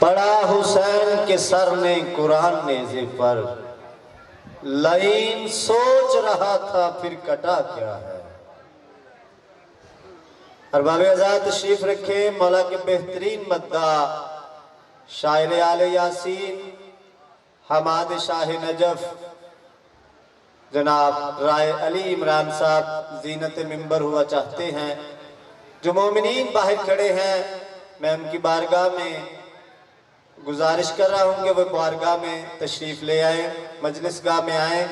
पढ़ा हुसैन के सर ने कुरान नेज़े पर, लाइन सोच रहा था फिर कटा क्या है। अरबाब आज़ाद तशरीफ रखे। मौला के बेहतरीन मद्दा शायर आले यासीन हमाद शाह नजफ जनाब राय अली इमरान साहब जीनत मिंबर हुआ चाहते हैं। जो मोमिनीन बाहर खड़े हैं, मैं उनकी बारगाह में गुजारिश कर रहा हूँ कि वो बारगाह में तशरीफ़ ले आए, मजलिस गाह में आए।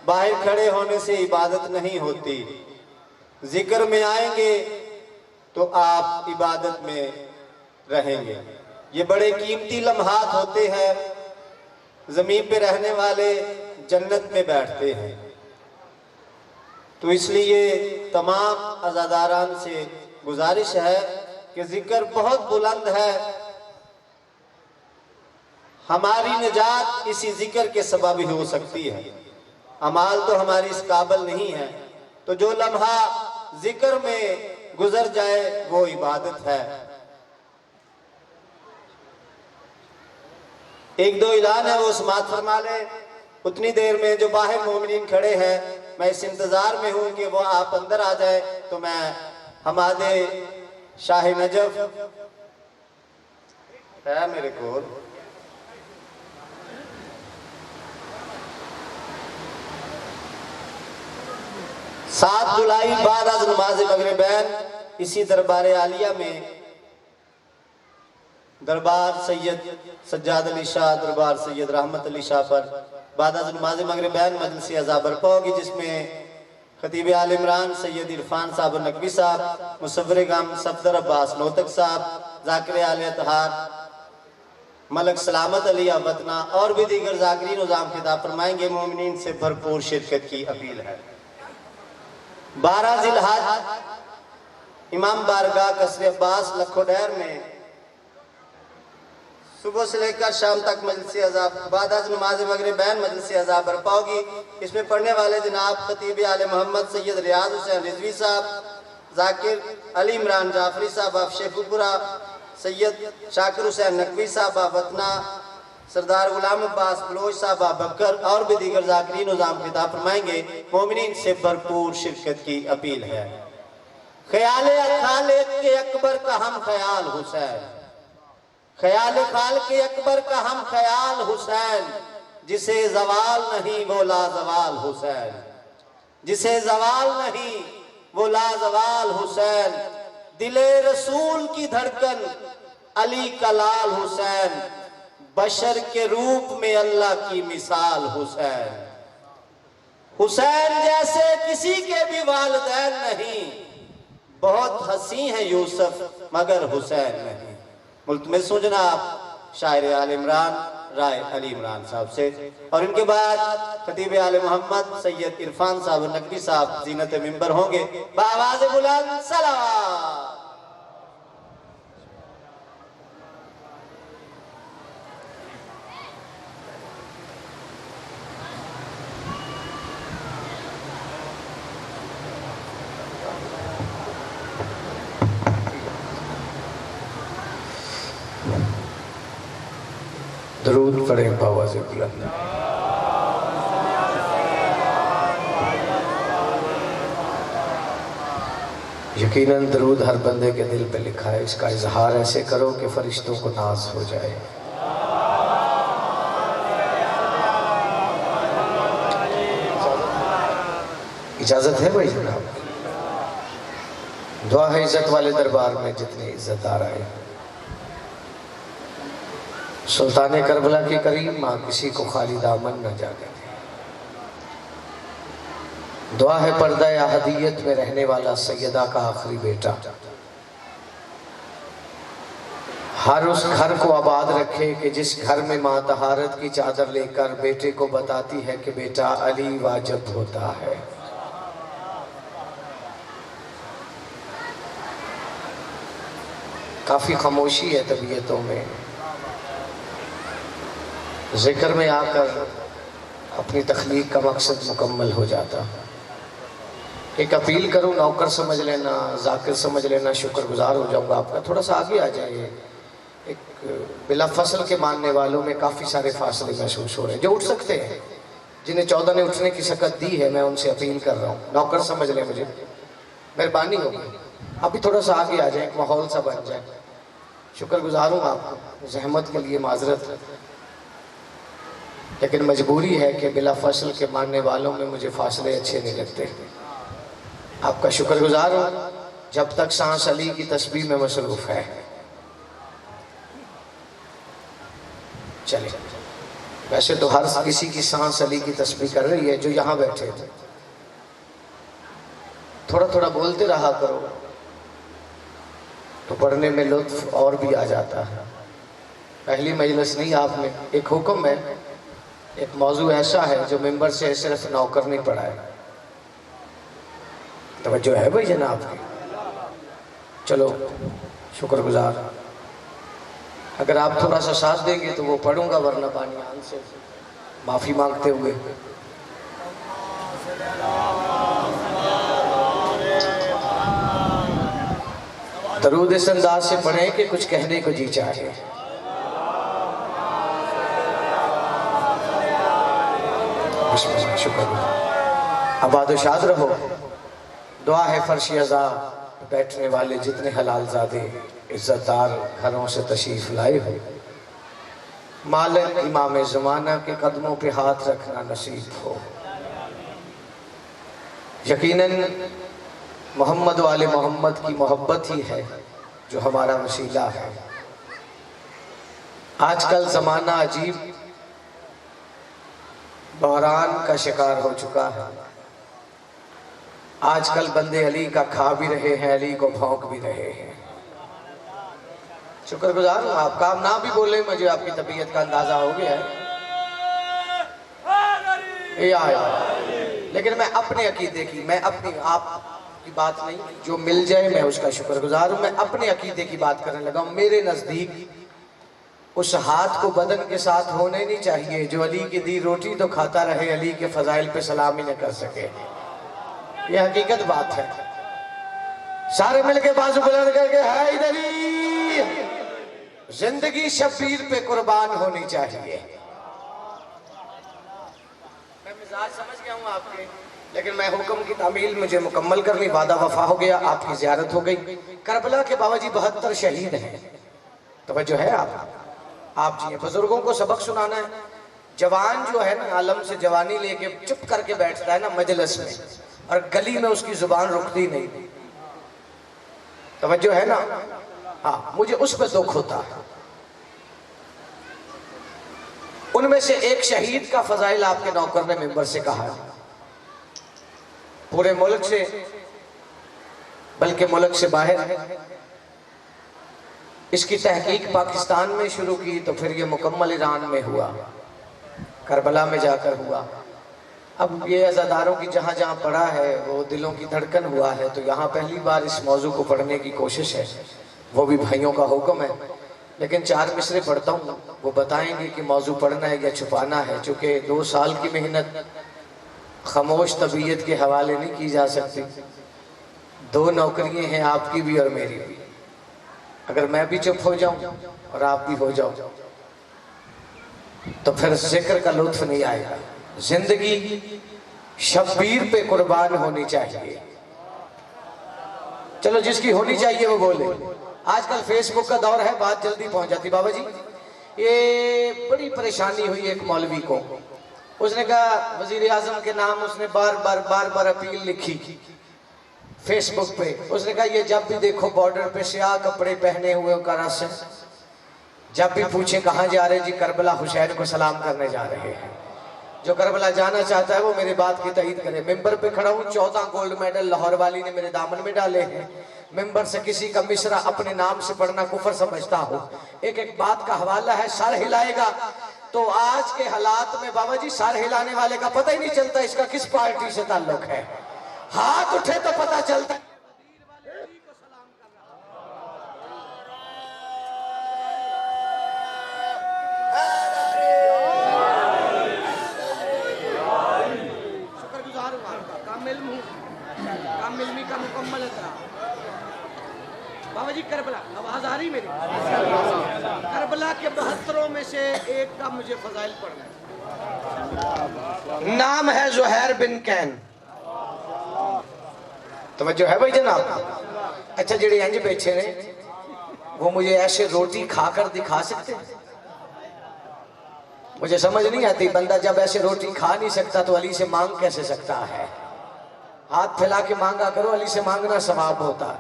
बाहर खड़े होने से इबादत नहीं होती, जिक्र में आएंगे तो आप इबादत में रहेंगे। ये बड़े कीमती लम्हात होते हैं। ज़मीन पे रहने वाले जन्नत में बैठते हैं। तो इसलिए तमाम अज़ादारान से गुजारिश है कि जिक्र बहुत बुलंद है। हमारी निजात इसी जिक्र के सबब ही हो सकती है। अमाल तो हमारी इस काबिल नहीं है। तो जो लम्हा जिक्र में गुजर जाए वो इबादत है। एक दो ऐलान है, वो समाअत फरमा ले। उतनी देर में जो बाहर मोमिनीन खड़े हैं, मैं इस इंतजार में हूं कि वो आप अंदर आ जाए तो मैं हमादे शाह नजफ है मेरे को 7 जुलाई बाद आज नमाज मगरिबैन इसी दरबार आलिया में दरबार सैयद सज्जाद अली शाह, दरबार सैयद रहमत अली शाह पर बाद आज नमाज मगरिबैन मजलिस अज़ा बरपा होगी, जिसमें खतीब आल इमरान सैयद इरफान साहब नकवी साहब, मुसव्विर गाम सफदर अब्बास नोतक साहब, ज़ाकिर आल अतहार मलक सलामत अली वतना और भी दीगर ज़ाकिरीन उज़ाम खिताब फरमाएंगे। मोमिनीन से भरपूर शिरकत की अपील है। 12 ज़िलहज इमाम बारगाह कसरे अब्बास लखोडैर में सुबह से लेकर शाम तक मजलिस अज़ा बाद नमाज मगरिबैन मजलिस अज़ा बरपा होगी। इसमें पढ़ने वाले जनाब खतीब आले मोहम्मद सैयद रियाज हुसैन रिजवी साहब, जाकिर अली इमरान जाफरी साहब शेखुपुरा, सैयद शाकिर हुसैन नकवी साहब वतना, सरदार गुलाम अब्बास बलोच साहब बकर और भी दीगर ज़ाकिरीन उज़ाम खिताब फरमाएंगे। मोमिनीन से भरपूर शिरकत की अपील है। ख्याल खालिक के अकबर का हम ख्याल हुसैन, ख्याल खाल के अकबर का हम ख्याल हुसैन, जिसे जवाल नहीं वो लाजवाल हुसैन, जिसे जवाल नहीं वो लाजवाल हुसैन, दिले रसूल की धड़कन अली का लाल हुसैन, बशर के रूप में अल्लाह की मिसाल हुसैन। हुसैन जैसे किसी के भी वालिदैन नहीं, बहुत हंसी है यूसुफ मगर हुसैन नहीं। मुल्तमिस हूं जनाब शायर आल इमरान राय अली इमरान साहब से, और इनके बाद खतीब आले मोहम्मद सैयद इरफान साहब नकवी साहब जीनत मिंबर होंगे। बावाज़ बुलंद सलावत। दरूद पढ़ें बावाज़ बुलंद। यकीनन दरूद हर बंदे के दिल पे लिखा है। इसका इजहार ऐसे करो कि फरिश्तों को नाज हो जाए। इजाज़त है भाई जनाब? दुआ है इज्जत वाले दरबार में जितने इज्जतदार आए। सुल्तान करबला की करीम माँ किसी को खाली दामन न जाने दे। दुआ है पर्दा अहदियत में रहने वाला सैयदा का आखिरी बेटा हर उस घर को आबाद रखे कि जिस घर में माँ तहारत की चादर लेकर बेटे को बताती है कि बेटा अली वाजिब होता है। काफ़ी खामोशी है तबीयतों में। जिक्र में आकर अपनी तख्लीक का मकसद मुकम्मल हो जाता। एक अपील करूँ, नौकर समझ लेना, जाकिर समझ लेना, शुक्रगुजार हो जाऊँगा आपका। थोड़ा सा आगे आ जाइए। एक बिला फसल के मानने वालों में काफ़ी सारे फासले महसूस हो रहे हैं। जो उठ सकते हैं, जिन्हें 14 ने उठने की शकत दी है, मैं उनसे अपील कर रहा हूँ, नौकर समझ लें मुझे, मेहरबानी होगी अभी थोड़ा सा आगे आ जाए, एक माहौल सा बन जाए। शुक्रगुजार हूँ आपको, जहमत के लिए माजरत, लेकिन मजबूरी है कि बिला फसल के मानने वालों में मुझे फासले अच्छे नहीं लगते। आपका शुक्रगुजार हूँ जब तक सांस अली की तस्बीह में मसरूफ़ है। चले, वैसे तो हर किसी की सांस अली की तस्बीह कर रही है जो यहाँ बैठे थे। थोड़ा थोड़ा बोलते रहा करो तो पढ़ने में लुत्फ और भी आ जाता है। पहली मजलिस नहीं आपने, एक हुक्म है, एक मौजू ऐसा है जो मेंबर से सिर्फ नौकर नहीं पढ़ा है। तवज्जो है भाई जनाब की? चलो शुक्रगुजार, अगर आप थोड़ा सा साथ देंगे तो वो पढ़ूंगा, वरना बानियान से माफ़ी मांगते हुए। दरूद इस अंदाज से पढ़े कि कुछ कहने को जी चाहे। शुक्र, आबाद शाद रहो। दुआ है फर्श अज़ा बैठने वाले जितने हलाल ज़ादे इज़्ज़तदार घरों से तशरीफ़ लाए हो, मालिक इमाम ज़माना के कदमों पे हाथ रखना नसीब हो। यकीनन मोहम्मद वाले मोहम्मद की मोहब्बत ही है जो हमारा वसीला है। आजकल ज़माना अजीब बहरान का शिकार हो चुका है। आजकल बंदे अली का खा भी रहे हैं, अली को भौंक भी रहे हैं। शुक्रगुजार हूँ आपका, आप ना भी बोले मुझे आपकी तबीयत का अंदाजा हो गया है। लेकिन मैं अपने अकीदे की, मैं अपनी आप की बात नहीं, जो मिल जाए मैं उसका शुक्रगुजार हूँ। मैं अपने अकीदे की बात करने लगा हूँ। मेरे नज़दीक उस हाथ को बदन के साथ होने नहीं चाहिए जो अली की दी रोटी तो खाता रहे, अली के फजाइल पे सलाम ही न कर सके। ये हकीकत बात है। सारे मिलके बाजू बुलंद करके हाय दरी, जिंदगी शब्बीर पे कुर्बान होनी चाहिए। मैं मिजाज समझ गया हूँ आपके, लेकिन मैं हुक्म की तामील मुझे मुकम्मल करनी, वादा वफा हो गया, आपकी ज़ियारत हो गई। करबला के बाबाजी 72 शहीद हैं, तवज्जो है आप जी बुजुर्गों को सबक सुनाना है। जवान जो है ना, आलम से जवानी लेके चुप करके बैठता है ना मजलिस में, और गली में उसकी जुबान रुकती नहीं, तवज्जो है ना? हाँ, मुझे उस पर दुख होता है। उनमें से एक शहीद का फजाइल आपके नौकर ने मेंबर से कहा है। पूरे मुल्क से, बल्कि मुल्क से बाहर है। इसकी तहकीक पाकिस्तान में शुरू की तो फिर ये मुकम्मल ईरान में हुआ, करबला में जाकर हुआ। अब ये अज़ादारों की जहाँ जहाँ पढ़ा है वो दिलों की धड़कन हुआ है, तो यहाँ पहली बार इस मौजू को पढ़ने की कोशिश है। वो भी भाइयों का हुक्म है, लेकिन 4 मिसरे पढ़ता हूँ, वो बताएंगे कि मौजू पढ़ना है या छुपाना है। चूँकि 2 साल की मेहनत खामोश तबीयत के हवाले नहीं की जा सकती। 2 नौकरियाँ हैं, आपकी भी और मेरी भी। अगर मैं भी चुप हो जाऊं और आप भी हो जाओ तो फिर जिक्र का लुत्फ नहीं आएगा। जिंदगी शब्बीर पे कुर्बान होनी चाहिए। चलो, जिसकी होनी चाहिए वो बोले। आजकल फेसबुक का दौर है, बात जल्दी पहुंच जाती। बाबा जी, ये बड़ी परेशानी हुई एक मौलवी को। उसने कहा वजीर आजम के नाम उसने बार बार अपील लिखी फेसबुक पे। उसने कहा ये जब भी देखो बॉर्डर पे स्याह कपड़े पहने हुए करासन, जब भी पूछे कहाँ जा रहे, जी करबला हुसैन को सलाम करने जा रहे हैं। जो करबला जाना चाहता है वो मेरी बात की तईद करे। मेंबर पे खड़ा हूँ, 14 गोल्ड मेडल लाहौर वाली ने मेरे दामन में डाले हैं। मेंबर से किसी का मिसरा अपने नाम से पढ़ना कुफर समझता हो। एक एक बात का हवाला है, सर हिलाएगा तो आज के हालात में बाबा जी सर हिलाने वाले का पता ही नहीं चलता इसका किस पार्टी से ताल्लुक है। हाथ उठे तो पता चलता है। शुक्रगुजार हूँ आपका, कामिल का मुकम्मल बाबा जी। करबला, आवाज आ रही मेरी? करबला के 72 में से एक का मुझे फजाइल पढ़ना है। नाम है ज़ुहैर बिन कैन। तवज्जो है भाई जनाब? अच्छा, जेड़े इंज बैठे ने वो मुझे ऐसे रोटी खाकर दिखा सकते हैं? मुझे समझ नहीं आती, बंदा जब ऐसे रोटी खा नहीं सकता तो अली से मांग कैसे सकता है? हाथ फैला के मांगा करो, अली से मांगना सवाब होता है।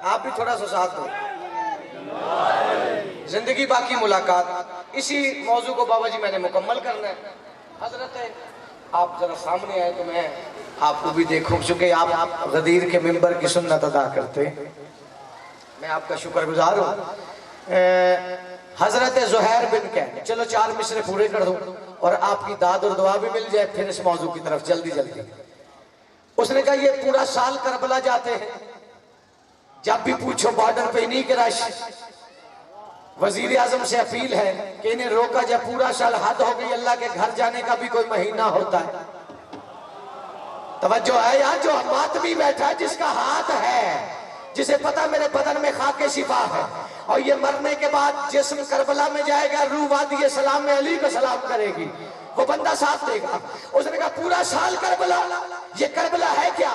आप भी थोड़ा सा साथ दो। जिंदगी बाकी मुलाकात, इसी मौजू को बाबा जी मैंने मुकम्मल करना है। हजरत आप जरा सामने आए तो मैं आपको भी देखूं, चूंकि आप गदीर के मिंबर की सुन्नत अदा करते, मैं आपका शुक्रगुजार हूँ। हजरत ज़ुहैर बिन कैन, चलो 4 मिसरे पूरे कर दूं और आपकी दाद और दुआ भी मिल जाए, फिर इस मौजू की तरफ जल्दी जल्दी। उसने कहा ये पूरा साल करबला जाते हैं, जब भी पूछो बॉर्डर पे इन्हीं के रश। वजीर आजम से अपील है कि इन्हें रोका जाए, पूरा साल हद हो गई, अल्लाह के घर जाने का भी कोई महीना होता है। तवज्जो है यार, जो मातमी बैठा है, जिसका हाथ है, जिसे पता मेरे बदन में खाके शिफा है, और ये मरने के बाद जिस्म करबला में जाएगा, रूह वादी सलाम में अली को सलाम करेगी, वो बंदा साथ देगा। उसने कहा पूरा साल करबला, ये करबला है क्या?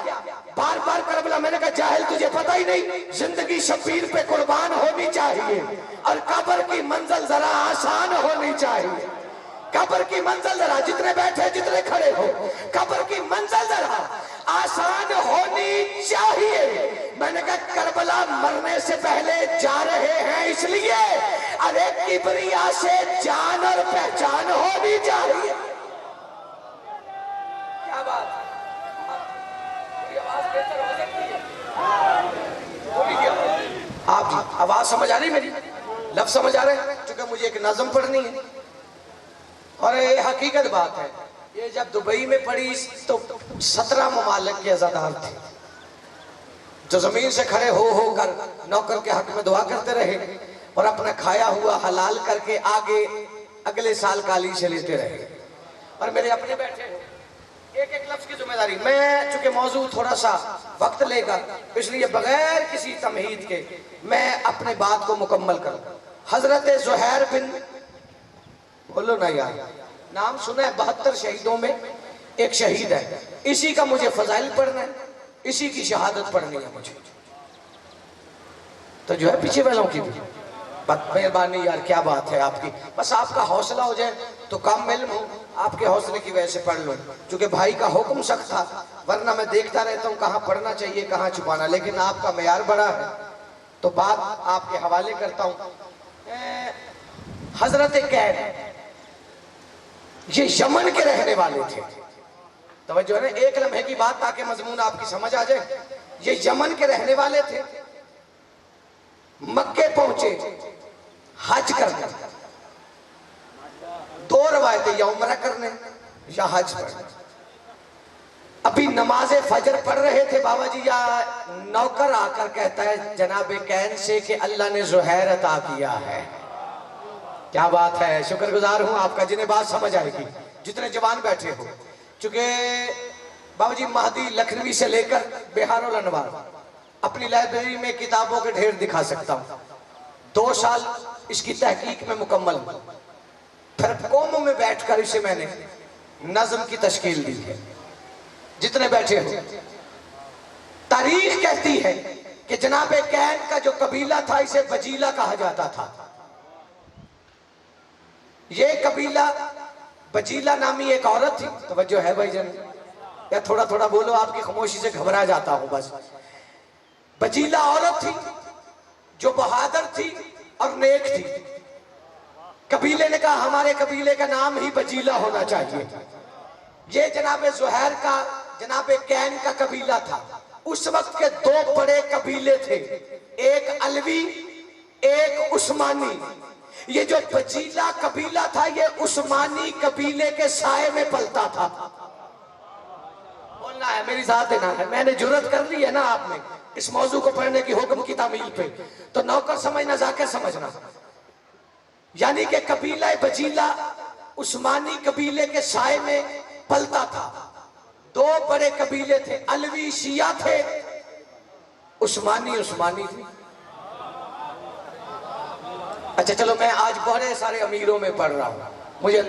बार बार करबला। मैंने कहा जाहिल, तुझे पता ही नहीं, जिंदगी शब्बीर पे कुर्बान होनी चाहिए और कब्र की मंजिल जरा आसान होनी चाहिए। कब्र की मंजिल जरा, जितने बैठे जितने खड़े हो, कब्र की मंजिल जरा आसान होनी चाहिए। मैंने कहा करबला मरने से पहले जा रहे हैं इसलिए, अरे किबरिया से जान और पहचान होनी चाहिए। क्या बात है? आवाज बेहतर हो सकती है? आप जी आवाज समझ आ रही मेरी? लफ्ज समझ आ रहे हैं? क्योंकि मुझे एक नज़म पढ़नी है और ये हकीकत बात है। ये जब दुबई में पड़ी तो 17 ममालिक के अज़ादार थे जो जमीन से खड़े हो कर नौकर के हक में दुआ करते रहे और अपना खाया हुआ हलाल करके आगे अगले साल काली से लेते रहे। और मेरे अपने बैठे हो, एक एक लफ्ज की जिम्मेदारी। मैं चूंकि मौजू थोड़ा सा वक्त लेगा, इसलिए बगैर किसी तमहीद के मैं अपने बात को मुकम्मल करूँ। हजरत ज़ुहैर बिन, बोलो ना यार, नाम सुना है? 72 शहीदों में एक शहीद है, इसी का मुझे फजाइल पढ़ना है, इसी की शहादत पढ़नी है मुझे। तो जो है पीछे वालों की भी मेहरबानी यार, क्या बात है आपकी, बस आपका हौसला हो जाए तो काम इल्म हो, आपके हौसले की वजह से पढ़ लो। क्योंकि भाई का हुक्म सख्त था, वरना मैं देखता रहता हूँ कहाँ पढ़ना चाहिए कहाँ छुपाना, लेकिन आपका मेयार बड़ा है तो बात आपके हवाले करता हूँ। हजरत कैन ये यमन के रहने वाले थे। तवज्जो है ना, एक लम्हे की बात ताकि मजमून आपकी समझ आ जाए। ये यमन के रहने वाले थे, मक्के पहुंचे हज करने। 2 रवायतें, या उम्रा करने या हज करने। अभी नमाज फजर पढ़ रहे थे बाबा जी, या नौकर आकर कहता है जनाब कैन से कि अल्लाह ने ज़ुहैर अता किया है। क्या बात है, शुक्रगुजार हूं आपका, जिन्हें बात समझ आएगी, जितने जवान बैठे हो। चूंकि बाबा जी महदी लखनवी से लेकर बिहारुल अनवार अपनी लाइब्रेरी में किताबों के ढेर दिखा सकता हूं। 2 साल इसकी तहकीक में मुकम्मल, फिर कौमों में बैठकर इसे मैंने नज़म की तश्कील दी है। जितने बैठे हो, तारीख कहती है कि जनाब कैन का जो कबीला था इसे बजीला कहा जाता था। ये कबीला बजीला नामी एक औरत थी। तवज्जो है भाई जन, या थोड़ा थोड़ा बोलो, आपकी खामोशी से घबरा जाता हूं बस। बजीला औरत थी जो बहादुर थी और नेक थी। कबीले ने कहा हमारे कबीले का नाम ही बजीला होना चाहिए। ये जनाब ज़ुहैर का, जनाब कैन का कबीला था। उस वक्त के 2 बड़े कबीले थे, एक अलवी एक उस्मानी। ये जो बजीला कबीला था ये उस्मानी कबीले के साए में पलता था। बोलना है, मेरी साथ देना है, मैंने जुर्रत कर ली है ना आप में इस मौजू को पढ़ने की हुक्म की तामील पे, तो नौकर समझना जाकर समझना। यानी कि कबीला बजीला उस्मानी कबीले के साए में पलता था। 2 बड़े कबीले थे, अलवी शिया थे उस्मानी थी। अच्छा चलो, मैं आज बड़े सारे अमीरों में पढ़ रहा हूं, मुझे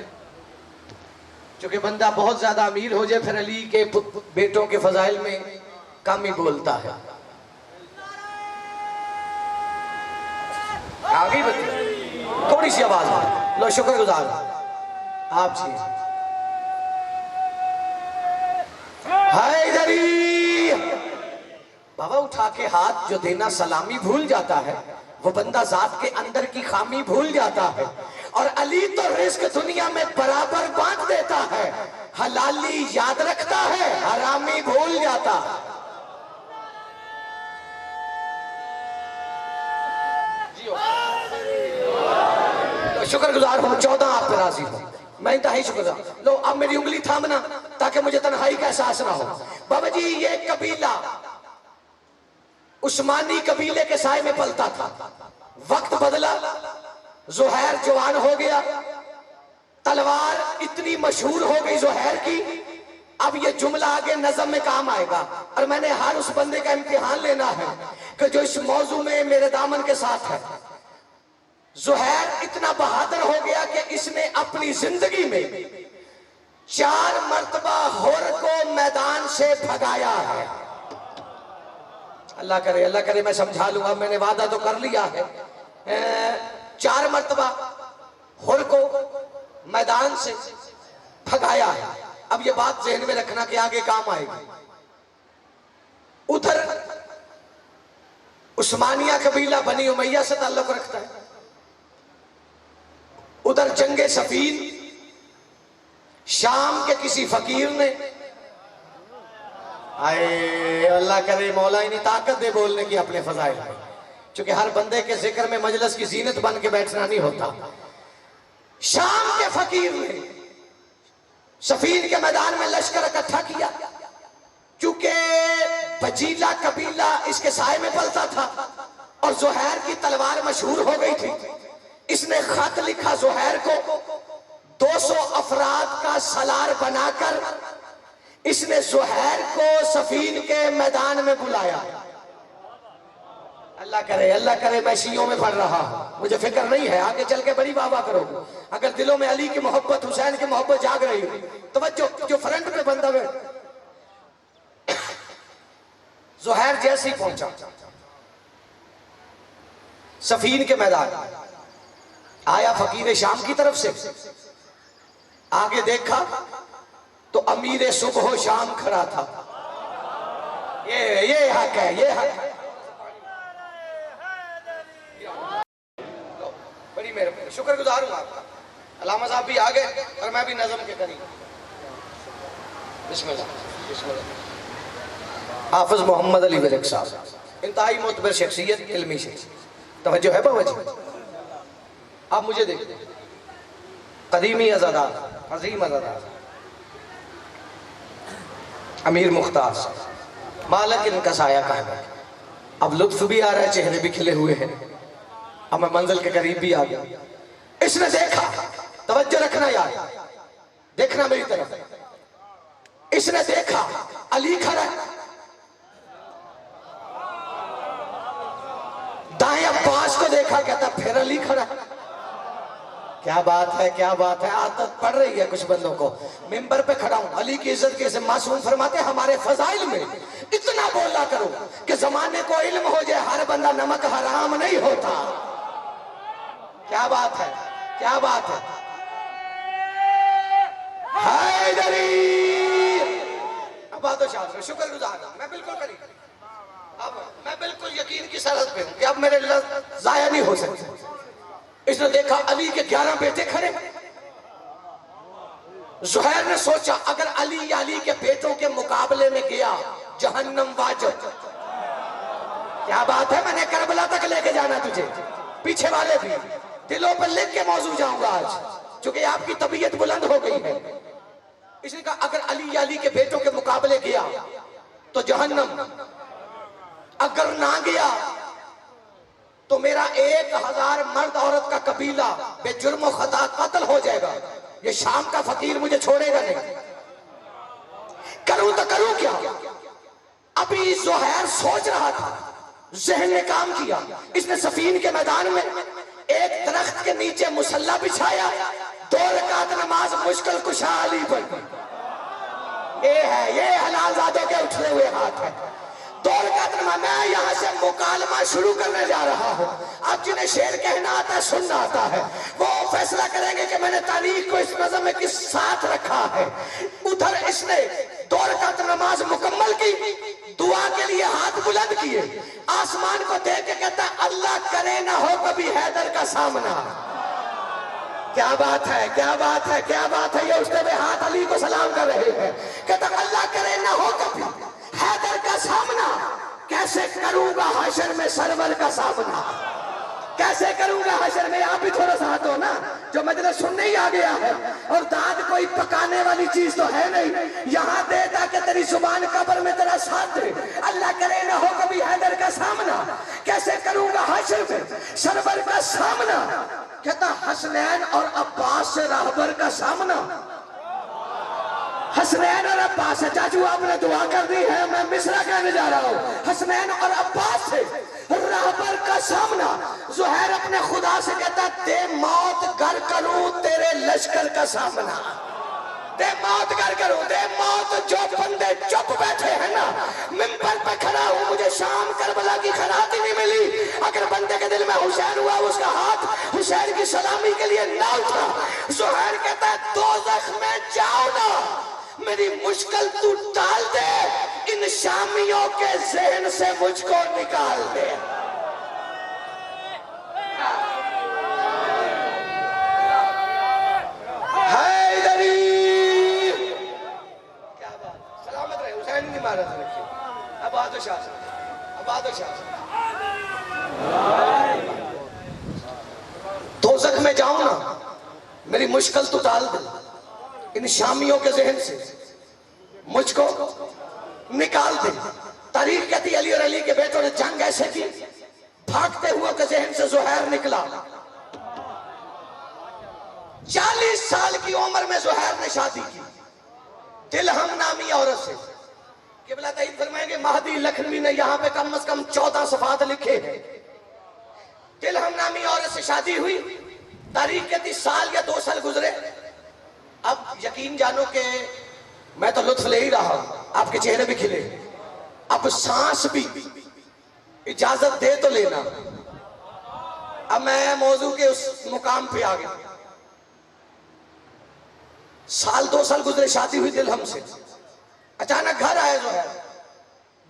चूंकि बंदा बहुत ज्यादा अमीर हो जाए फिर अली के बेटों के फजाइल में कम ही बोलता है। आगे बच्चे थोड़ी सी आवाज है, लो शुक्रगुजार आप जी। हैदरी बाबा उठा के हाथ जो देना सलामी भूल जाता है, वो बंदा जात के अंदर की खामी भूल जाता है। और अली तो रिस्क दुनिया में बराबर बांट देता है, हलाली याद रखता है, हरामी भूल जाता है। तो शुक्रगुजार हूं, 14 आप पे राजी हो, मैं इंतहाई शुक्रगुजार। लो अब मेरी उंगली थामना ताकि मुझे तन्हाई का एहसास ना हो। बाबा जी ये कबीला उस्मानी कबीले के साए में पलता था, वक्त बदला, ज़ुहैर जवान हो गया, तलवार इतनी मशहूर हो गई ज़ुहैर की। अब ये जुमला आगे नज़म में काम आएगा और मैंने हर उस बंदे का इम्तिहान लेना है कि जो इस मौजू में मेरे दामन के साथ है। ज़ुहैर इतना बहादुर हो गया कि इसने अपनी जिंदगी में 4 मर्तबा हुर को मैदान से भगाया है। अल्लाह करे मैं समझा लूंगा, मैंने वादा तो कर लिया है। 4 मर्तबा हुर को मैदान से भगाया है। अब ये बात ज़हन में रखना कि आगे काम आएगी। उधर उस्मानिया कबीला बनी उमैया से ताल्लुक रखता है, उधर जंगे सफीन शाम के किसी फकीर ने, आए अल्लाह करे मौला इन्हें ताकत दे बोलने की अपने फजाइल में, क्योंकि हर बंदे के जिक्र में मजलिस की जीनत बन के बैठना नहीं होता। शाम के फकीर ने सफीन के मैदान में लश्कर इकट्ठा किया, क्योंकि बजीला कबीला इसके साए में पलता था और ज़ुहैर की तलवार मशहूर हो गई थी। इसने खत लिखा ज़ुहैर को, 200 अफराद का सलार बनाकर इसने ज़ुहैर को सफीन के मैदान में बुलाया। अल्लाह करे मैं शियों में पढ़ रहा हूं, मुझे फिक्र नहीं है, आगे चल के बड़ी वाह करो। अगर दिलों में अली की मोहब्बत, हुसैन की मोहब्बत जाग रही हो तो जो फ्रंट पे बंदा है। ज़ुहैर जैसे ही पहुंचा सफीन के मैदान, आया फकीर शाम की तरफ से, आगे देखा तो अमीर सुबह शाम खड़ा था। ये हक है, ये हक है। बड़ी मेहरबानी, शुक्रगुजार हूं आपका। अल्लामा साहब भी आ गए और मैं भी नज़म के करीब। बिस्मिल्लाह। हाफिज मोहम्मद अली विरक साहब, इंतहाई मोतबर शख्सियत, इल्मी शख्सियत। तवज्जो है बाबा जी? आप मुझे देखते, कदीमी अज़ादार, अजीम अज़ादार, अमीर मुख्तार मालक इनका साया कायम है। अब लुत्फ भी आ रहा है, चेहरे भी खिले हुए हैं। अब मैं मंजिल के करीब भी आ गया। इसने देखा, तवज्जो रखना यार, देखना मेरी तरफ। इसने देखा अली खड़ा है, दाएं अब्बास को देखा, कहता फिर अली खड़ा है। क्या बात है, क्या बात है, आदत पड़ रही है कुछ बंदों को। मिंबर पे खड़ा हूं, अली की इज्जत कैसे मासूम फरमाते हमारे फजाइल में इतना बोला करो कि जमाने को इल्म हो जाए, हर बंदा नमक हराम नहीं होता। क्या बात है, क्या बात है। हैदरी अब बात तो शाद, शुक्रगुजार, मैं बिल्कुल करीब, अब मैं बिल्कुल यकीन की सरहद पे हूं कि अब मेरे लफ्ज़ जाया नहीं हो सकते। इसने देखा अली के 11 बेटे खड़े। ज़ुहैर ने सोचा अगर अली के बेटों के मुकाबले में गया जहन्नम वाजिब। क्या बात है, मैंने करबला तक लेके जाना तुझे, पीछे वाले भी दिलों पर लिख के मौजू जाऊंगा आज, क्योंकि आपकी तबीयत बुलंद हो गई है। इसने कहा अगर अली के बेटों के मुकाबले गया तो जहन्नम, अगर ना गया तो मेरा 1000 मर्द औरत का कबीला बेजुर्म खता कत्ल हो जाएगा। ये शाम का फकीर मुझे छोड़ेगा नहीं। करूं तो करूं क्या? अभी ज़ुहैर सोच रहा था जहन ने काम किया। इसने सफीन के मैदान में एक दरख्त के नीचे मुसल्ला बिछाया, 2 रकात नमाज मुश्किल कुशा अली पर। ये हलालजादों के उठे हुए हाथ है। 2 रकात नमाज। मैं यहाँ से मुकालमा शुरू करने जा रहा हूँ। अब जिन्हें शेर कहना आता है, सुनना आता है, वो फैसला करेंगे कि मैंने तारीख को इस नज़म में किस साथ रखा है। उधर इसने 2 रकात नमाज मुकम्मल की, दुआ के लिए हाथ बुलंद किए, आसमान को देख के कहता अल्लाह करे ना हो कभी हैदर का सामना। क्या बात है, क्या बात है, क्या बात है। ये उठते हुए हाथ अली को सलाम कर रहे हैं। कहता अल्लाह करे ना हो कभी हैदर का सामना, कैसे करूंगा हशर में सरवर का सामना, कैसे करूंगा हशर में। आप भी थोड़ा सा हाथ हो ना, जो मजलिस सुनने ही आ गया है, और दाद कोई पकाने वाली चीज तो है नहीं। यहाँ दे ताकि तेरी जुबान कब्र में तेरा साथ दे। अल्लाह करे ना हो कभी हैदर का सामना, कैसे करूंगा हशर में सरवर का सामना। कहता हसनैन और अब्बास से राहबर का सामना। हसनैन और अब्बास से, चाचू आपने दुआ कर दी है, मैं मिसरा कहने जा रहा हूँ। हसनैन और अब्बास से राहबर का सामना। जुहैर अपने खुदा से कहता दे मौत घर करूं तेरे लश्कर का सामना, दे मौत घर करूं, दे मौत। जो बंदे चुप बैठे हैं ना, मिंबर पे खड़ा हूं, मुझे शाम करबला की खरात ही नहीं मिली। अगर बंदे के दिल में हुसैन हुआ, उसका हाथ हुसैन की सलामी के लिए ना उठा। जुहैर कहता है दोज़ख में जाओ ना, मेरी मुश्किल तू टाल दे, इन शामियों के जहन से मुझको निकाल दे। हैदरी, क्या बात, सलामत रहे, हुसैन की महाराज रखिए। अब आदो शाह, अब आदो शाह। दोज़ख में जाऊं ना, मेरी मुश्किल तू टाल दे, इन शामियों के जहन से मुझको निकाल दे। तारीख कहती अली और अली के बेटों ने जंग ऐसे की, भागते हुए के जहन से जुहैर निकला। 40 साल की उम्र में जुहैर ने शादी की दिलहम नामी औरत से। किबला तईद फरमाएंगे महदी लखनवी ने यहाँ पे कम से कम 14 सफात लिखे हैं। दिलहम नामी औरत से शादी हुई। तारीख कहती साल या 2 साल गुजरे। अब यकीन जानो कि मैं तो लुत्फ ले ही रहा हूं, आपके चेहरे भी खिले। अब सांस भी इजाजत दे तो लेना। अब मैं मौजू के उस मुकाम पे आ गया। साल 2 साल गुजरे, शादी हुई दिलहम से। अचानक घर आया जो है,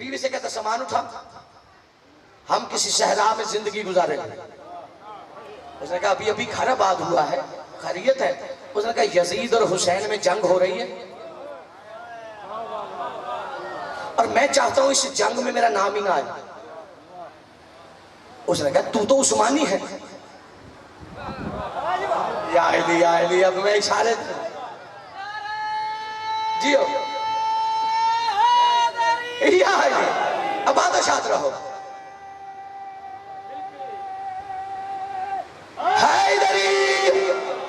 बीवी से कहता सामान उठा, हम किसी सहरा में जिंदगी गुजारेंगे। उसने कहा अभी अभी घर आबाद हुआ है, खैरियत है। उसने कहा यजीद और हुसैन में जंग हो रही है और मैं चाहता हूं इस जंग में मेरा नाम ही ना आए। उसने कहा तू तो उस्मानी है। या अली, अब मैं इशारे जियो, या अली, अब आदो शाद रहो।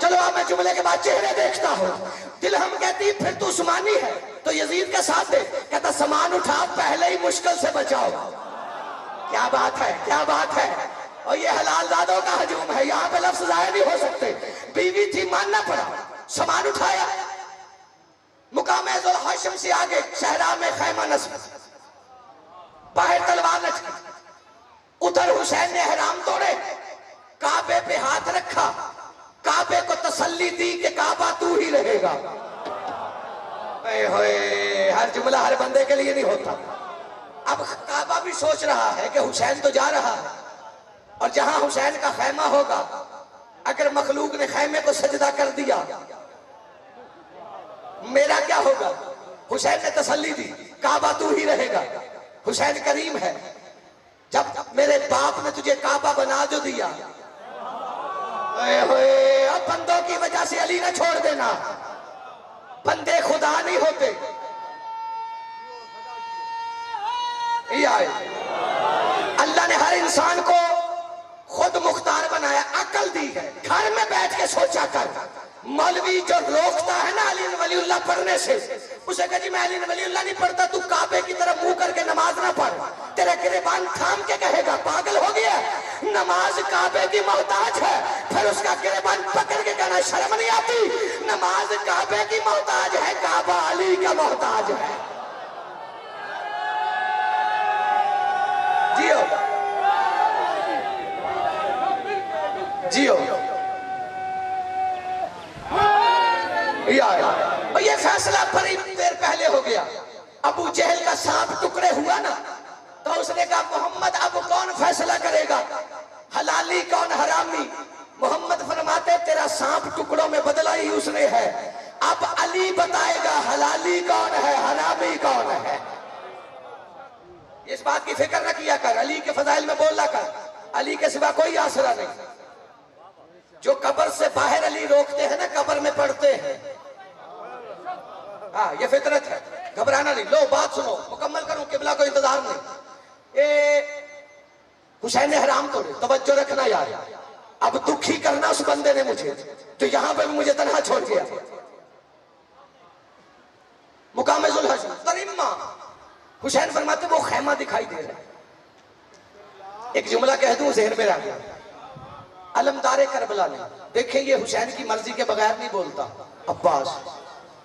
चलो अब मैं जुमले के बाद चेहरे देखता हूँ। दिलहम कहती फिर तू उस्मानी है तो यजीद का साथ दे। कहता सामान उठा, पहले ही मुश्किल से बचाओ। क्या बात है, क्या बात है। और ये हलालजादों का हजूम है, यहाँ पे लफ्ज जाया नहीं हो सकते। बीवी थी, मानना पड़ा। सामान उठाया, मुकामे ज़ुल हाशिम से आगे शहरा में खैमा नस्ब, बाहर तलवार लटकी। उधर हुसैन ने हराम तोड़े, काबे पे हाथ रखा, काबे को तसल्ली दी कि काबा तू ही रहेगा। हर जुमला हर बंदे के लिए नहीं होता। अब काबा भी सोच रहा है कि हुसैन तो जा रहा है और जहां हुसैन का खैमा होगा, अगर मखलूक ने खैमे को सजदा कर दिया मेरा क्या होगा। हुसैन ने तसल्ली दी, काबा तू ही रहेगा, हुसैन करीम है। जब मेरे बाप ने तुझे काबा बना जो दिया, अब बंदों की वजह से अली ने छोड़ देना। बंदे खुदा नहीं होते। अल्लाह ने हर इंसान को खुद मुख्तार बनाया, अकल दी है। घर में बैठ के सोचा कर, मौलवी जो रोकता है ना अली वलीउल्लाह पढ़ने से, उसे कहा जी मैं अली वलीउल्लाह नहीं पढ़ता, तू काबे की तरफ मुंह करके नमाज ना पढ़, तेरा गिरबान थाम के कहेगा पागल हो गया, नमाज काबे की मोहताज है। फिर उसका गिरबान पकड़ के कहना शर्म नहीं आती, नमाज काबे की मोहताज है, काबा अली का मोहताज है। जियो जियो ये फैसला बड़ी देर पहले हो गया। अबू जहल का सांप टुकड़े हुआ ना, तो उसने कहा मोहम्मद अब कौन फैसला करेगा, हलाली कौन हरामी। मोहम्मद फरमाते तेरा सांप टुकड़ों में बदला ही उसने है, अब अली बताएगा हलाली कौन है हरामी कौन है। इस बात की फिक्र न किया कर, अली के फजाइल में बोला कर, अली के सिवा कोई आसरा नहीं। जो कब्र से बाहर अली रोकते हैं ना, कब्र में पढ़ते हैं। हाँ ये फितरत है, घबराना नहीं। लो बात सुनो, मुकम्मल करूं, किबला को इंतजार नहीं। ये हुसैन ने हराम तोड़े, तवज्जो रखना यार। अब दुखी करना उस बंदे ने मुझे, तो यहां पर मुझे तन्हा छोड़ दिया। मुकाम जुल्हज तरिम्मा, हुसैन फरमाते वो खैमा दिखाई दे रहा है। एक जुमला कह दूं जहन में आ गया, अलमदारे करबला ने। देखिए ये हुसैन की मर्जी के बगैर नहीं बोलता अब्बास,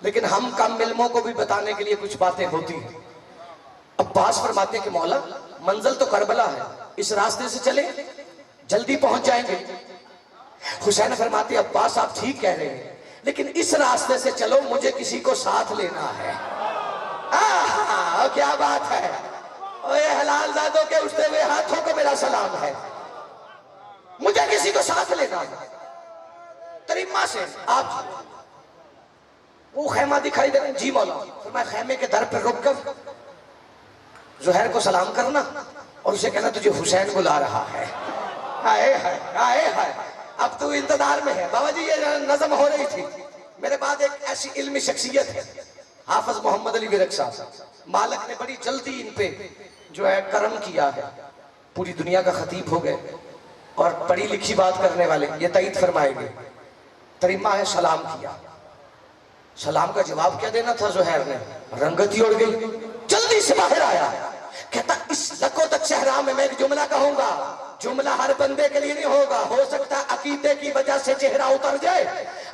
लेकिन हम कम इल्मों को भी बताने के लिए कुछ बातें होती हैं। अब्बास फरमाते कि मौला मंजिल तो करबला है, इस रास्ते से चले जल्दी पहुंच जाएंगे। हुसैन फरमाते अब्बास आप ठीक कह रहे हैं, लेकिन इस रास्ते से चलो, मुझे किसी को साथ लेना है। क्या बात है, ओए हलाल जादों के उठते हुए हाथों को मेरा सलाम है, मुझे किसी को साथ लेना है। तरीमा से आप वो खैमा दिखाई दे रहे हैं जी मौला। फिर मैं खैमे के दर पर रुक कर जुहैर को सलाम करना और उसे कहना तुझे हुसैन बुला रहा है। आए हाय आए हाय, अब तू इंतजार में है। बाबा जी ये नज़म हो रही थी, मेरे बाद एक ऐसी इल्मी शख्सियत है हाफिज मोहम्मद अली विरक साहब, मालिक ने बड़ी जल्दी इन पे जो है करम किया है, पूरी दुनिया का खतीब हो गए और पढ़ी लिखी बात करने वाले, ये तईद फरमाएंगे। तरीमा है सलाम किया, सलाम का जवाब क्या देना था जुहैर ने, रंगत ही उड़ गई। जल्दी से बाहर आया, कहता इस लको तक सहरा में मैं एक जुमला कहूंगा, जुमला हर बंदे के लिए नहीं होगा। हो सकता है अकीदे की वजह से चेहरा उतर जाए,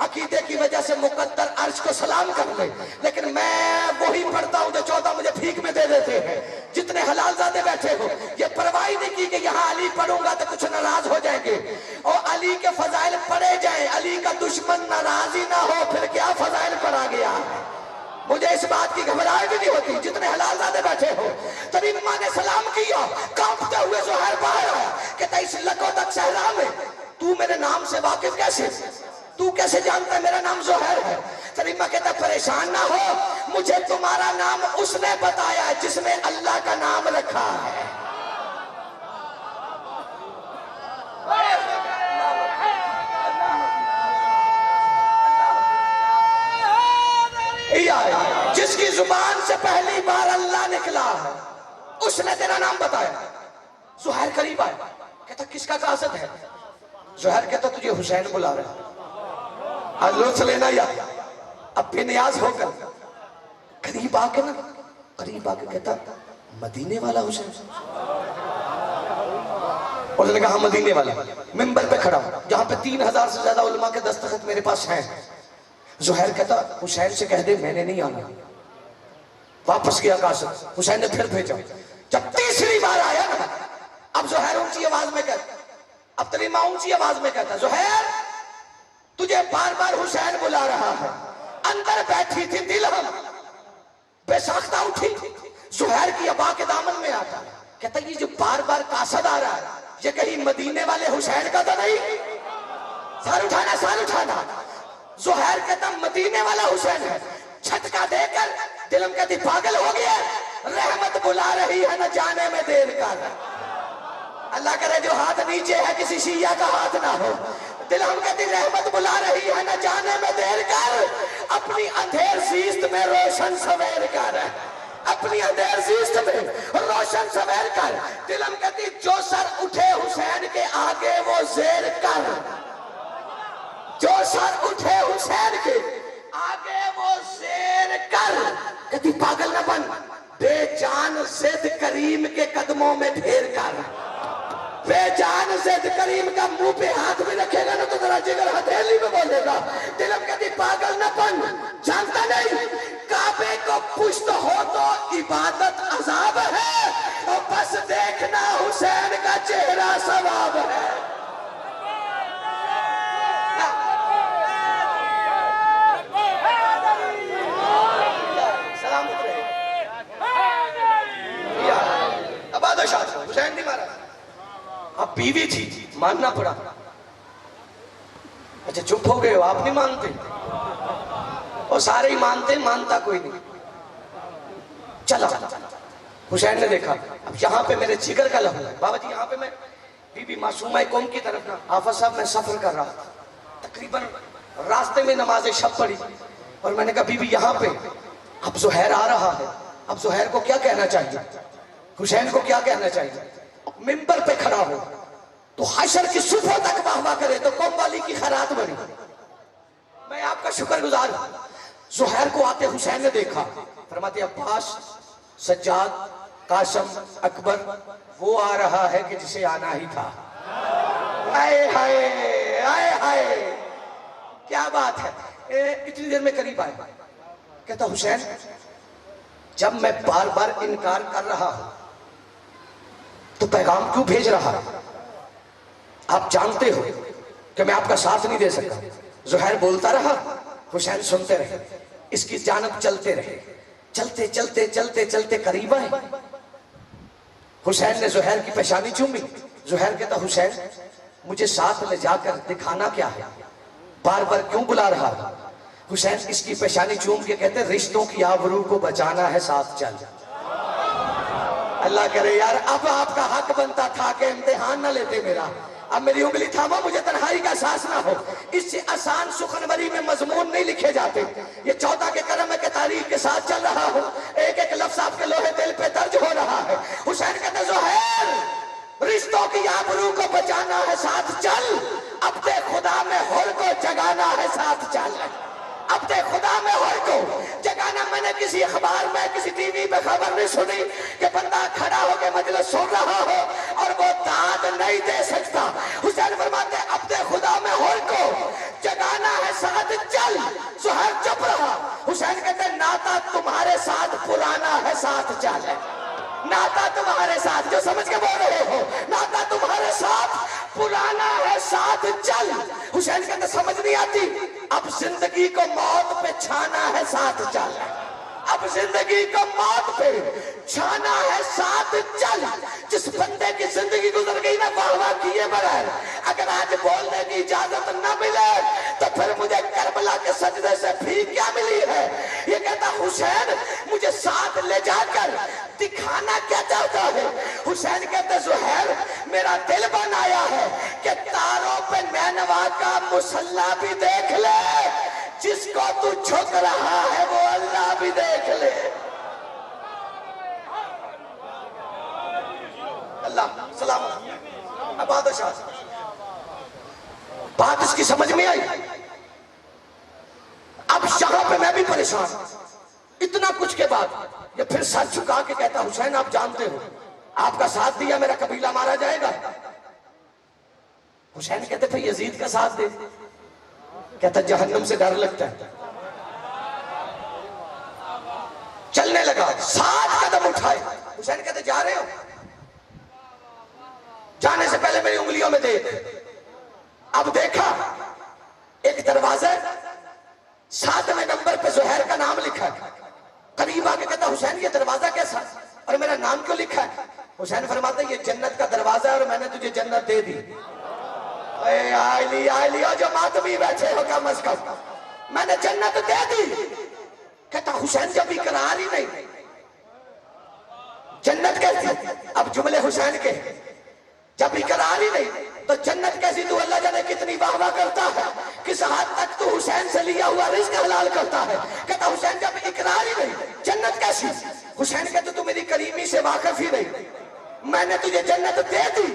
अकीदे की वजह से मुकद्दर अर्श को सलाम कर ले, लेकिन मैं वही पढ़ता हूं जो 14 मुझे भीख में दे देते हैं। जितने हलालजादे बैठे हो, ये परवाह नहीं की कि यहाँ अली पढ़ूंगा तो कुछ नाराज हो जाएंगे, और अली के फजाइल पढ़े जाए, अली का दुश्मन नाराज ही ना हो, फिर क्या फजाइल पढ़ा गया। मुझे इस बात की घबराहट भी नहीं होती, जितने हलालजादे बैठे हो। तरीमा ने सलाम किया, कांपते हुए जुहैर बाहर आया, कहता इस लको तक सहरा में तू मेरे नाम से वाकिफ कैसे, तू कैसे जानता है मेरा नाम जुहैर है। तरीमा कहता परेशान ना हो, मुझे तुम्हारा नाम उसने बताया है जिसने अल्लाह का नाम रखा है। जिसकी जुबान से पहली बार अल्लाह निकला है उसने तेरा नाम बताया। जुहैर करीब आया, कहता किसका कासद है। जुहैर कहता तुझे हुसैन बुला रहा है, आज लोग लेना यार। अब बेनियाज होकर करीब आके ना, करीब आके कहता मदीने वाला हुसैन। और उसने कहा मदीने वाला, मिंबर पे खड़ा जहां पे 3000 से ज्यादा उलमा के दस्तखत मेरे पास हैं। जुहैर कहता हुसैन से कह दे मैंने नहीं आना। वापस गया कासिम, हुसैन ने फिर भेजा। जब तीसरी बार आया ना, अब जुहैर ऊंची आवाज में कहता, अब तरीमा ऊंची आवाज में कहता जुहैर तुझे बार बार हुसैन बुला रहा है। अंदर बैठी थी दिलहम बेसाख्ता उठी, जुहैर की अबा के दामन में आता, कहता ये जो बार बार कासद आ रहा है, ये कहीं मदीने वाले हुसैन का तो नहीं। सार उठाना सार उठाना। जुहैर कहता मदीने वाला हुसैन है। झटका देकर दिलम कहती पागल हो गया, रहमत बुला रही है न जाने में देर कर। अल्लाह करे जो हाथ नीचे है किसी शिया का हाथ ना हो। दिलम कहती रहमत बुला रही है न जाने में देर कर, अपनी अंधेर जीस्त में रोशन सवेर कर, अपनी अंधेर जीस्त में रोशन सवेर कर। दिलम कहती जो सर उठे हुसैन के आगे वो जेर कर, जो सर उठे हुसैन के, आगे वो शेर कर, कहती पागल न बन, बेजान जिद करीम के कदमों में ढेर कर। बेजान जिद करीम का मुंह पे हाथ भी रखेगा ना तो जरा जिगर हथेली में बोलेगा। दिलम कहती पागल न बन, जानता नहीं काबे को पुश्त हो तो इबादत अजाब है, और बस देखना हुसैन का चेहरा सवाब है। हुसैन नहीं मारा, अब बीवी थी मानना पड़ा। अच्छा चुप हो गए हो, आप नहीं मानते? और सारे ही मानते, मानता कोई नहीं। चला हुसैन ने देखा अब यहाँ पे मेरे जिगर का लहू है। बाबा जी यहाँ पे मैं बीबी मासूमा कौम की तरफ ना, हाफिज साहब मैं सफर कर रहा था, तकरीबन रास्ते में नमाज शब पढ़ी और मैंने कहा बीबी यहाँ पे अब ज़ुहैर आ रहा है, अब ज़ुहैर को क्या कहना चाहिए, हुसैन को क्या कहना चाहिए। मिंबर पे खड़ा हो तो हशर की सुबह तक वाहवा करे तो कौम वाली की खैरात बनी। मैं आपका शुक्रगुजार हूं। ज़ुहैर को आते हुसैन ने देखा, फरमाते अब्बास, सज्जाद, कासम, अकबर, वो आ रहा है कि जिसे आना ही था। आए हाय आए हाय, क्या बात है। इतनी देर में करीब आए, कहता हुसैन जब मैं बार बार इनकार कर रहा हूं तो पैगाम क्यों भेज रहा है? आप जानते हो कि मैं आपका साथ नहीं दे सकता। ज़ुहैर बोलता रहा, हुसैन सुनते रहे, इसकी जानब चलते रहे। चलते चलते चलते चलते करीब आए, हुसैन ने ज़ुहैर की पेशानी चूमी। ज़ुहैर कहता हुसैन मुझे साथ ले जाकर दिखाना क्या है, बार बार क्यों बुला रहा है? हुसैन इसकी पेशानी चूम के कहते रिश्तों की आबरू को बचाना है, साथ चल। अल्लाह करे यार अब आपका हक बनता था कि इम्तिहान न लेते मेरा। अब मेरी उंगली थामा, मुझे तन्हाई का एहसास ना हो। इससे आसान सुखनवरी में मजमून नहीं लिखे जाते। ये 14 के कलम के तारीख के साथ चल रहा हूँ, एक एक लफ्ज आपके लोहे दिल पे दर्ज हो रहा है। हुसैन कहते ज़ुहैर रिश्तों की आबरू को बचाना है, साथ चल। अब ते खुदा में हुर को जगाना है, साथ चल। अब ते खुदा में हुर को जगाना। मैंने किसी अखबार में किसी टीवी पे खबर नहीं सुनी कि बंदा खड़ा होकर मजलिस सुन रहा हो और वो दाद नहीं दे सकता। हुसैन फरमाते अब ते खुदा में हुर को जगाना है, साथ चल। ज़ुहैर चुप रहा। हुसैन कहते नाता तुम्हारे साथ पुराना है, साथ चल। नाता तुम्हारे साथ, जो समझ के बोल रहे हो, नाता तुम्हारे साथ पुराना है, साथ चल। हुसैन कहते समझ नहीं आती, अब जिंदगी को मौत पे छाना है, साथ चल। अब जिंदगी को मौत पे छाना है, साथ चल। जिस बंदे की जिंदगी गुजर गई ना वाह वाह किए बगैर, अगर आज बोलने की इजाजत न मिले तो फिर मुझे करबला के सजदे से भी क्या मिली है। ये कहता हुसैन मुझे साथ ले जाकर दिखाना क्या चाहता है। हुसैन कहते ज़ुहैर मेरा दिल बनाया है कि तारों पे नैनवा का मुसल्ला भी देख ले, जिसको तू झुक रहा है वो अल्लाह भी देख ले। अल्लाह सलाम। बात इसकी समझ में आई। अब यहाँ पे मैं भी परेशान, इतना कुछ के बाद ये फिर सर झुका के कहता हुसैन आप जानते हो आपका साथ दिया मेरा कबीला मारा जाएगा। हुसैन कहते फिर यजीद का साथ दे। कहता जहन्नम से डर लगता है। चलने लगा, 7 कदम उठाए। हुसैन कहते जा रहे हो, जाने से पहले मेरी उंगलियों में देख। अब देखा एक दरवाजा 7वें नंबर पे ज़ुहैर का नाम लिखा है। करीब आके कहता हुसैन ये दरवाजा कैसा और मेरा नाम क्यों लिखा है? हुसैन फरमाते ये जन्नत का दरवाजा है और मैंने तुझे जन्नत दे दी। आली जो मातमी बैठे हो कम अज कम, मैंने जन्नत दे दी। कहता हुसैन जब इकरार ही नहीं, जन्नत कैसी? अब जुमले हुसैन के, जब इकरार ही नहीं तो जन्नत कैसी? तू अल्लाह जाने कितनी वाहवा करता है, किस हद तक तू हुसैन से लिया हुआ रिस्क हलाल करता है। कहता हुसैन जब इकरार ही नहीं, जन्नत कैसी? हुसैन कहते तू मेरी करीमी से वाकिफ ही नहीं, मैंने तुझे जन्नत दे दी।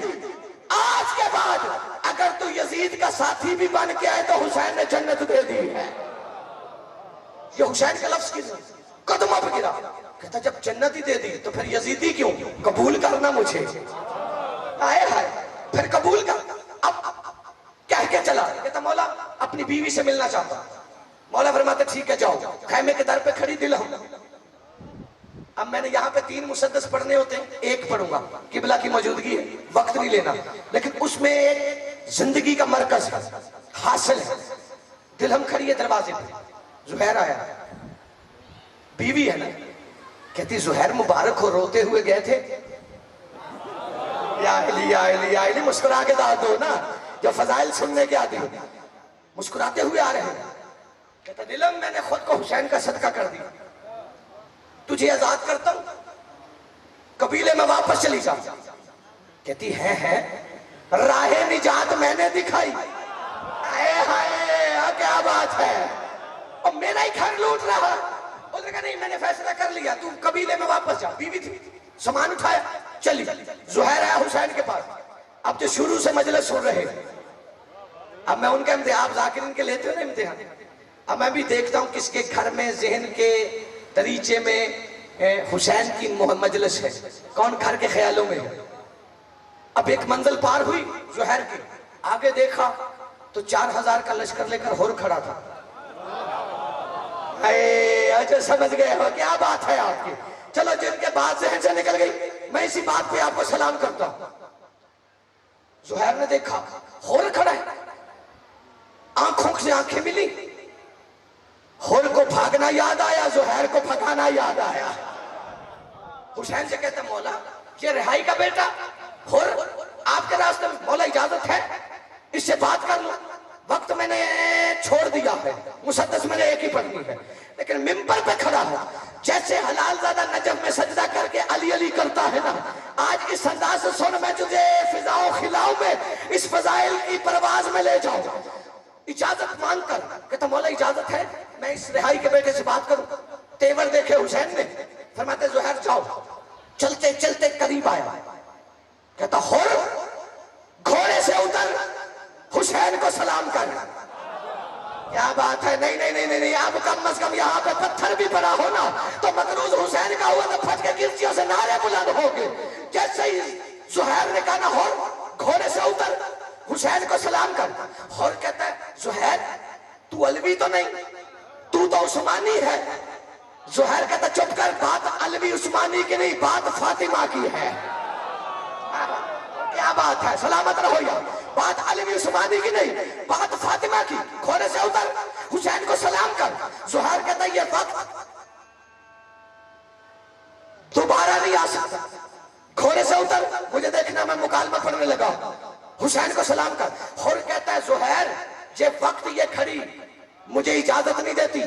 आज के बाद अगर तू यजीद का साथी भी बन के आए तो हुसैन ने जन्नत दे दी है। ये हुसैन का लफ्ज किस कदमों पे गिरा। कहता जब जन्नत ही दे दी तो फिर यजीदी क्यों, कबूल करना मुझे। आए हाय, फिर कबूल कर। अब कह के चला, कहता मौला अपनी बीवी से मिलना चाहता। मौला फरमाते ठीक है जाओ। खैमे के दर पे खड़ी दिल हम। अब मैंने यहाँ पे 3 मुसद्दस पढ़ने होते हैं, एक पढ़ूंगा, किबला की मौजूदगी है, वक्त नहीं लेना, लेकिन उसमें एक जिंदगी का मरकज है, हासिल है। दिलहम खड़ी है दरवाजे पे, जुहैर आया, बीवी है ना, कहती जुहैर मुबारक हो, रोते हुए गए थे। या अली मुस्कुरा के दाद दो ना, जो फजाइल सुनने के आदि हो, मुस्कुराते हुए आ रहे हैं। कहता दिलम मैंने खुद को हुसैन का सदका कर दिया, तुझे आजाद करता हूं, कबीले में वापस चली जा। कहती है राहे निजात मैंने दिखाई। हाय हाय क्या बात है, और मेरा ही घर लूट रहा। उसने कहा नहीं मैंने फैसला कर लिया, तू कबीले में वापस जा। बीवी थी, सामान उठाया चली। जुहैर आया हुसैन के पास। अब तो शुरू से मजलिस सुन रहे, अब मैं उनका इम्तिहान, आप जाकिरीन के लेते हो ना इम्तिहान, अब मैं भी देखता हूं किसके घर में जहन के दरीचे में हुसैन की मजलिस है, कौन घर के ख्यालों में है। अब एक मंजिल पार हुई जुहैर की, आगे देखा तो 4000 का लश्कर लेकर हुर खड़ा था। अच्छा समझ गए हो क्या बात है आपकी। चलो जिनके बात जहन से निकल गई, मैं इसी बात पे आपको सलाम करता हूं। जुहैर ने देखा हुर खड़ा है, आंखों से आंखें मिली, हुर को भागना याद आया, जुहैर को भगाना याद आया। हुसैन से कहता मौला ये रिहाई का बेटा हुर आपके रास्ते में, मौला इजाजत है इससे बात कर लो। वक्त मैंने छोड़ दिया है, मुसद्दस मैंने एक ही पढ़नी है, लेकिन मिंबर पे खड़ा हो, जैसे हलाल ज़्यादा नजफ में सजदा करके अली अली करता है ना, आज इस अंदाज से सुन, मैं तुझे फिजाओ खिलाओ में इस फजाइल की परवाज में ले जाऊं, इजाजत मांगकर। कहता मौला इजाजत है मैं इस रिहाई के बेटे से बात करूं। तेवर देखे हुसैन ने, फरमाते जुहैर जाओ। चलते चलते करीब आया, कहता हुर घोड़े से उतर, हुसैन को सलाम कर। क्या बात है, नहीं नहीं नहीं नहीं, आप कम अज कम यहाँ पे पत्थर भी पड़ा हो ना तो मकरूज हुसैन का हुआ तो फट के गिरतियों से नारे बुलंद होंगे। जैसे ही जुहैर ने कहा ना हुर घोड़े से उतर, हुसैन को सलाम कर। हुर कहता है जुहैर तू अलवी तो नहीं, तू तो उस्मानी है। जुहैर कहता चुप कर, बात अलवी उस्मानी की नहीं, बात फातिमा की है। क्या बात है, सलामत रहो यार, बात अलवी उस्मानी की नहीं, बात फातिमा की। घोड़े से उतर, हुसैन को सलाम कर। जुहैर कहता ये वक्त दोबारा नहीं आ सकता, घोड़े से उतर, मुझे देखना मैं मुकालमा पढ़ने लगा। हुसैन को सलाम कर। हुर कहता है जुहैर ये वक्त ये खड़ी मुझे इजाजत नहीं देती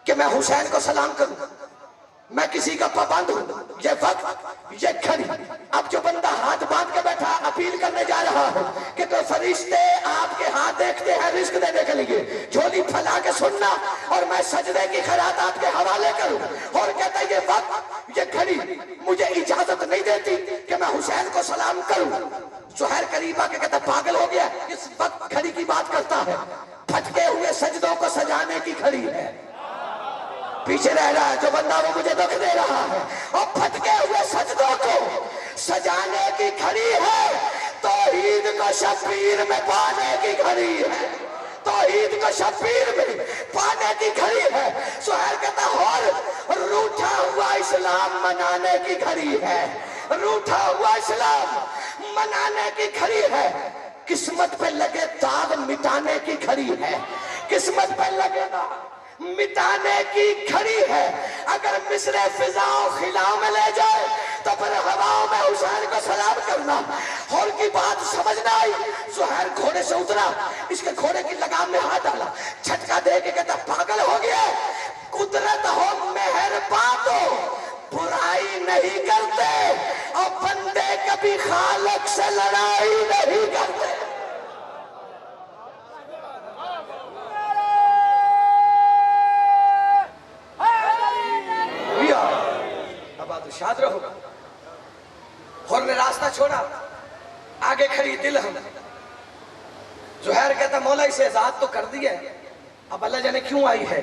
कि मैं हुसैन को सलाम करूं, मैं किसी का पाबंद हूं। ये वक्त ये खड़ी, अब जो बंदा हाथ बांध के बैठा अपील करने जा रहा हो कि तो फरिश्ते आपके हाथ देखते हैं रिस्क देने के लिए, झोली फैला के सुनना और मैं सजदे की खैरात आपके हवाले करूं। और कहता है ये वक्त ये खड़ी मुझे इजाजत नहीं देती कि मैं हुसैन को सलाम करूं। जुहैर करीब आके कहता पागल हो गया, इस वक्त खड़ी की बात करता है, फटके हुए सजदों को सजाने की खड़ी है। पीछे रह रहा है जो बंदा वो मुझे दुख दे रहा है, और फटके हुए सजदों को सजाने की खड़ी है। तौहीद को शब्बीर में पाने की खड़ी है, तौहीद को शब्बीर में पाने की खड़ी है। जुहैर कहता और रूठा हुआ इस्लाम मनाने की खड़ी है, रूठा हुआ इस्लाम मनाने की खड़ी है। किस्मत पे लगे दाग मिटाने की खड़ी है, किस्मत पे लगे दाग मिटाने की खड़ी है। अगर मिस्र फिजाओं खिलाओं में ले जाए तो फिर हवाओं में हुसैन को सलाम करना। और की बात समझना आई। जुहैर घोड़े से उतरा, इसके घोड़े की लगाम में हाथ डाला, झटका दे के कहता पागल हो गया, कुदरत हो मेहरबान हो, बुराई नहीं करते और बंदे कभी खालिक से लड़ाई नहीं करते। शाद रहो। हुर ने रास्ता छोड़ा, आगे खड़ी दिलहम, ज़ुहैर कहता मौला इसे आजाद तो कर दिया है, अब अल्लाह जाने क्यों आई है।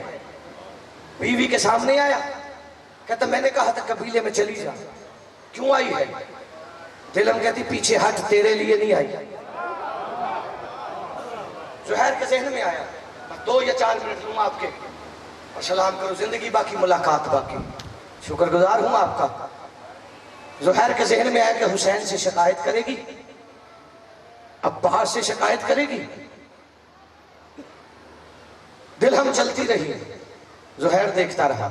बीवी के सामने आया, कहता मैंने कहा था कबीले में चली जा, क्यों आई है। दिलम कहती पीछे हट, तेरे लिए नहीं आई। ज़ुहैर के जहन में आया 2 या 4 मिनट लूँ आपके और सलाम करो, जिंदगी बाकी मुलाकात बाकी, शुक्रगुजार हूँ आपका। ज़ुहैर के जहन में आया कि हुसैन से शिकायत करेगी, अब्बास से शिकायत करेगी। दिल हम चलती रही, ज़ुहैर देखता रहा,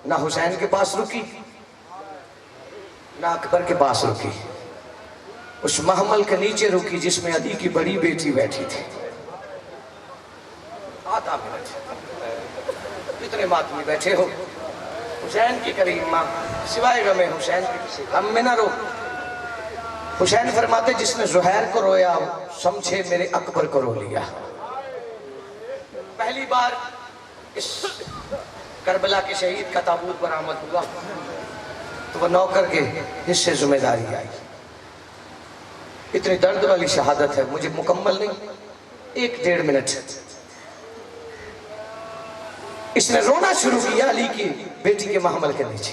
ना हुसैन के पास रुकी ना अकबर के पास रुकी, उस महमल के नीचे रुकी जिसमें अली की बड़ी बेटी बैठी थी। आधा मिनट इतने मातमी बैठे हो, हुसैन की करीम माँ, सिवाय गमे हुसैन के किसी गम में ना रो। हुसैन फरमाते जिसने ज़ुहैर को रोया समझे मेरे अकबर को रो लिया। पहली बार इस करबला के शहीद का ताबूत बरामद हुआ तो वह नौकर के हिस्से जिम्मेदारी आई। इतनी दर्द वाली शहादत है, मुझे मुकम्मल नहीं 1-1.5 मिनट इसने रोना शुरू किया अली की बेटी के महमल के नीचे।